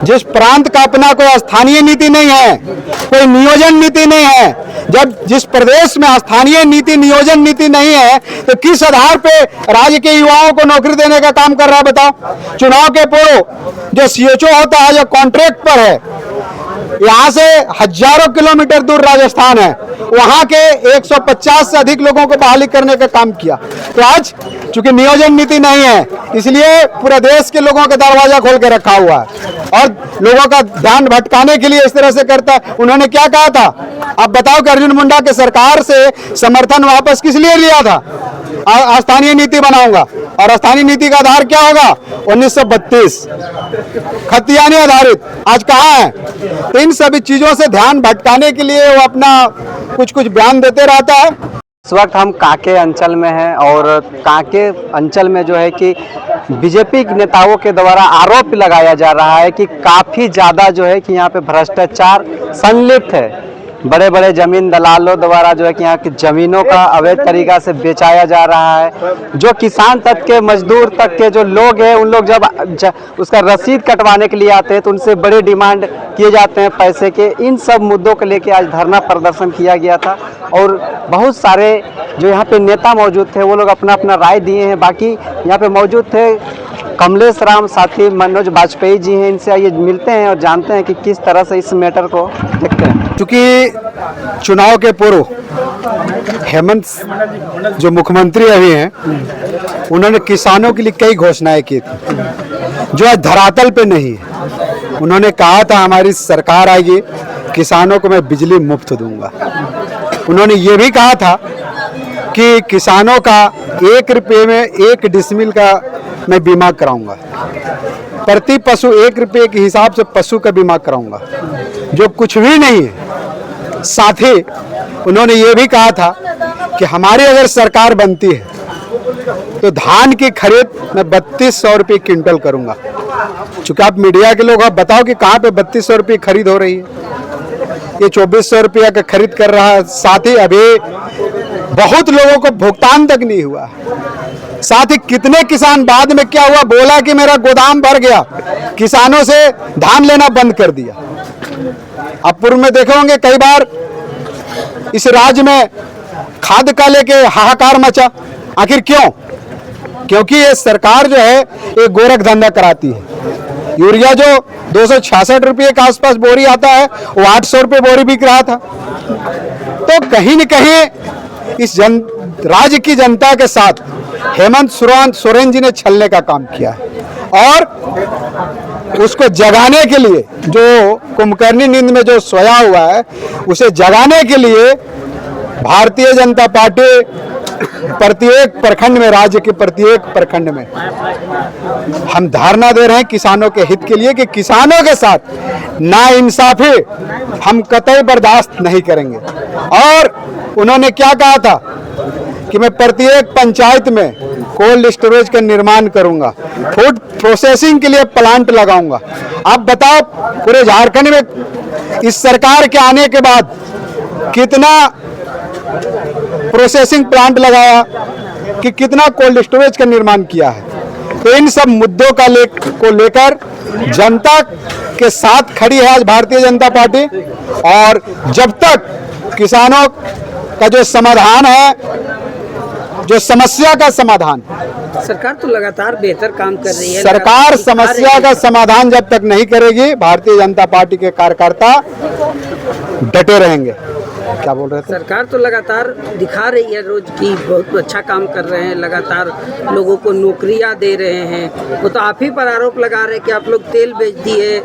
जिस प्रांत का अपना कोई स्थानीय नीति नहीं है, कोई नियोजन नीति नहीं है, जब जिस प्रदेश में स्थानीय नीति नियोजन नीति नहीं है, तो किस आधार पे राज्य के युवाओं को नौकरी देने का काम कर रहा है बताओ। चुनाव के पूर्व जो सीएचओ होता है, जो कॉन्ट्रैक्ट पर है, यहाँ से हजारों किलोमीटर दूर राजस्थान है, वहां के 150 से अधिक लोगों को बहाली करने का काम किया। तो आज चूंकि नियोजन नीति नहीं है, इसलिए पूरे देश के लोगों का दरवाजा खोल के रखा हुआ है और लोगों का ध्यान भटकाने के लिए इस तरह से करता है। उन्होंने क्या कहा था, अब बताओ कि अर्जुन मुंडा के सरकार से समर्थन वापस किस लिए लिया था? स्थानीय नीति बनाऊंगा, और स्थानीय नीति का आधार क्या होगा? 1932 खतियानी आधारित। आज कहाँ है? तो इन सभी चीजों से ध्यान भटकाने के लिए वो अपना कुछ कुछ बयान देते रहता है। इस वक्त हम कांके अंचल में हैं और कांके अंचल में जो है कि बीजेपी नेताओं के द्वारा आरोप लगाया जा रहा है कि काफ़ी ज़्यादा जो है कि यहाँ पे भ्रष्टाचार संलिप्त है। बड़े बड़े जमीन दलालों द्वारा जो है कि यहाँ की ज़मीनों का अवैध तरीका से बेचाया जा रहा है। जो किसान तक के, मजदूर तक के जो लोग हैं, उन लोग जब उसका रसीद कटवाने के लिए आते हैं तो उनसे बड़े डिमांड किए जाते हैं पैसे के। इन सब मुद्दों को लेकर आज धरना प्रदर्शन किया गया था और बहुत सारे जो यहाँ पे नेता मौजूद थे वो लोग अपना अपना राय दिए हैं। बाकी यहाँ पे मौजूद थे कमलेश राम, साथी मनोज वाजपेयी जी हैं। इनसे आइए मिलते हैं और जानते हैं कि किस तरह से इस मैटर को देखते हैं। क्योंकि चुनाव के पूर्व हेमंत जो मुख्यमंत्री अभी हैं, उन्होंने किसानों के लिए कई घोषणाएं की थी जो आज धरातल पे नहीं है। उन्होंने कहा था हमारी सरकार आएगी, किसानों को मैं बिजली मुफ्त दूंगा। उन्होंने ये भी कहा था कि किसानों का 1 रुपये में 1 डिसमिल का मैं बीमा कराऊंगा, प्रति पशु 1 रुपये के हिसाब से पशु का बीमा कराऊंगा, जो कुछ भी नहीं है। साथ ही उन्होंने ये भी कहा था कि हमारी अगर सरकार बनती है तो धान की खरीद मैं 3200 रुपये क्विंटल करूंगा। चूंकि आप मीडिया के लोग, आप बताओ कि कहाँ पे 3200 रुपये खरीद हो रही है? ये 2400 रुपया का खरीद कर रहा है। साथ ही अभी बहुत लोगों को भुगतान तक नहीं हुआ। साथ ही कितने किसान बाद में क्या हुआ, बोला कि मेरा गोदाम भर गया, किसानों से धान लेना बंद कर दिया। आप पूर्व में देखे होंगे कई बार इस राज्य में खाद का लेके हाहाकार मचा। आखिर क्यों? क्योंकि ये सरकार जो है एक गोरख धंधा कराती है। यूरिया जो 266 रुपये के आसपास बोरी आता है, वो 800 रुपये बोरी बिक रहा था। तो कहीं न कहीं इस राज्य की जनता के साथ हेमंत सोरेन जी ने छलने का काम किया है और उसको जगाने के लिए, जो कुंभकर्णी नींद में जो सोया हुआ है, उसे जगाने के लिए भारतीय जनता पार्टी प्रत्येक प्रखंड में, राज्य के प्रत्येक प्रखंड में हम धरना दे रहे हैं किसानों के हित के लिए कि किसानों के साथ नाइंसाफी हम कतई बर्दाश्त नहीं करेंगे। और उन्होंने क्या कहा था कि मैं प्रत्येक पंचायत में कोल्ड स्टोरेज का निर्माण करूंगा, फूड प्रोसेसिंग के लिए प्लांट लगाऊंगा। आप बताओ पूरे झारखंड में इस सरकार के आने के बाद कितना प्रोसेसिंग प्लांट लगाया, कि कितना कोल्ड स्टोरेज का निर्माण किया है। तो इन सब मुद्दों को लेकर जनता के साथ खड़ी है आज भारतीय जनता पार्टी। और जब तक किसानों का जो समाधान है, जो समस्या का समाधान, सरकार तो लगातार बेहतर काम कर रही है। सरकार समस्या का समाधान जब तक नहीं करेगी, भारतीय जनता पार्टी के कार्यकर्ता डटे रहेंगे। क्या बोल रहे थे? सरकार तो लगातार दिखा रही है रोज की बहुत अच्छा काम कर रहे हैं, लगातार लोगों को नौकरियां दे रहे हैं। वो तो आप ही पर आरोप लगा रहे हैं कि आप लोग तेल बेच दिए,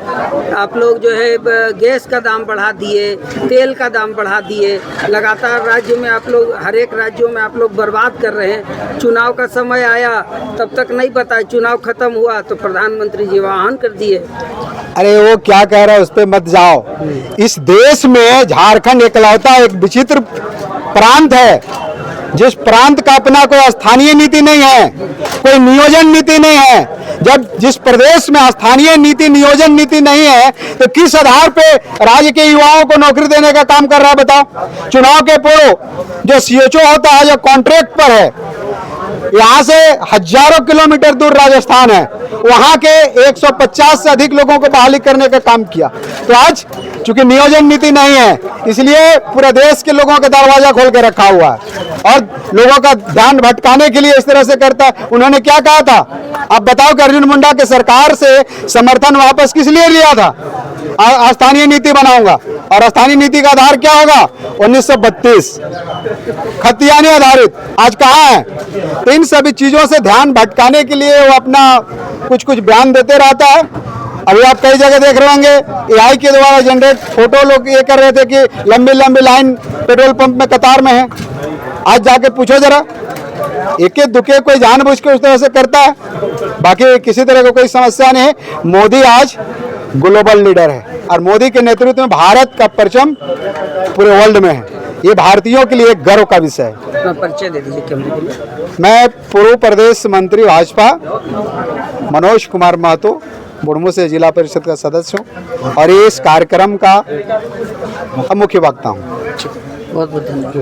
आप लोग जो है गैस का दाम बढ़ा दिए, तेल का दाम बढ़ा दिए। लगातार राज्य में आप लोग, हर एक राज्यों में आप लोग बर्बाद कर रहे हैं। चुनाव का समय आया तब तक नहीं बताया, चुनाव खत्म हुआ तो प्रधानमंत्री जी वाहन कर दिए। अरे वो क्या कह रहा है उस पे मत जाओ। इस देश में झारखंड इकलौता एक विचित्र प्रांत है जिस प्रांत का अपना कोई स्थानीय नीति नहीं है, कोई नियोजन नीति नहीं है। जब जिस प्रदेश में स्थानीय नीति नियोजन नीति नहीं है, तो किस आधार पे राज्य के युवाओं को नौकरी देने का काम कर रहा है बताओ। चुनाव के पूर्व जो सीएचओ होता है, जो कॉन्ट्रैक्ट पर है, यहाँ से हजारों किलोमीटर दूर राजस्थान है, वहां के 150 से अधिक लोगों को बहाली करने का काम किया। तो आज चूंकि नियोजन नीति नहीं है, इसलिए पूरे देश के लोगों का दरवाजा खोल के रखा हुआ है और लोगों का ध्यान भटकाने के लिए इस तरह से करता है। उन्होंने क्या कहा था, अब बताओ कि अर्जुन मुंडा के सरकार से समर्थन वापस किस लिए लिया था? स्थानीय नीति बनाऊंगा, और स्थानीय नीति का आधार क्या होगा? 1932 खतियानी आधारित। आज कहाँ है? तो इन सभी चीजों से ध्यान भटकाने के लिए वो अपना कुछ कुछ बयान देते रहता है। अभी आप कई जगह देख रहे होंगे, AI के द्वारा जनरेट फोटो लोग ये कर रहे थे कि लंबी लंबी लाइन पेट्रोल पंप में कतार में है। आज जाके पूछो जरा, एके दुके कोई जानबूझ के उस तरह से करता है, बाकी किसी तरह का कोई समस्या नहीं है। मोदी आज ग्लोबल लीडर है और मोदी के नेतृत्व में भारत का परचम पूरे वर्ल्ड में है। ये भारतीयों के लिए एक गर्व का विषय है। परिचय दे दीजिए कैमरे के लिए। मैं पूर्व प्रदेश मंत्री भाजपा मनोज कुमार महतो बुढ़मू से जिला परिषद का सदस्य हूँ और ये इस कार्यक्रम का मुख्य वक्ता हूँ। बहुत बहुत धन्यवाद।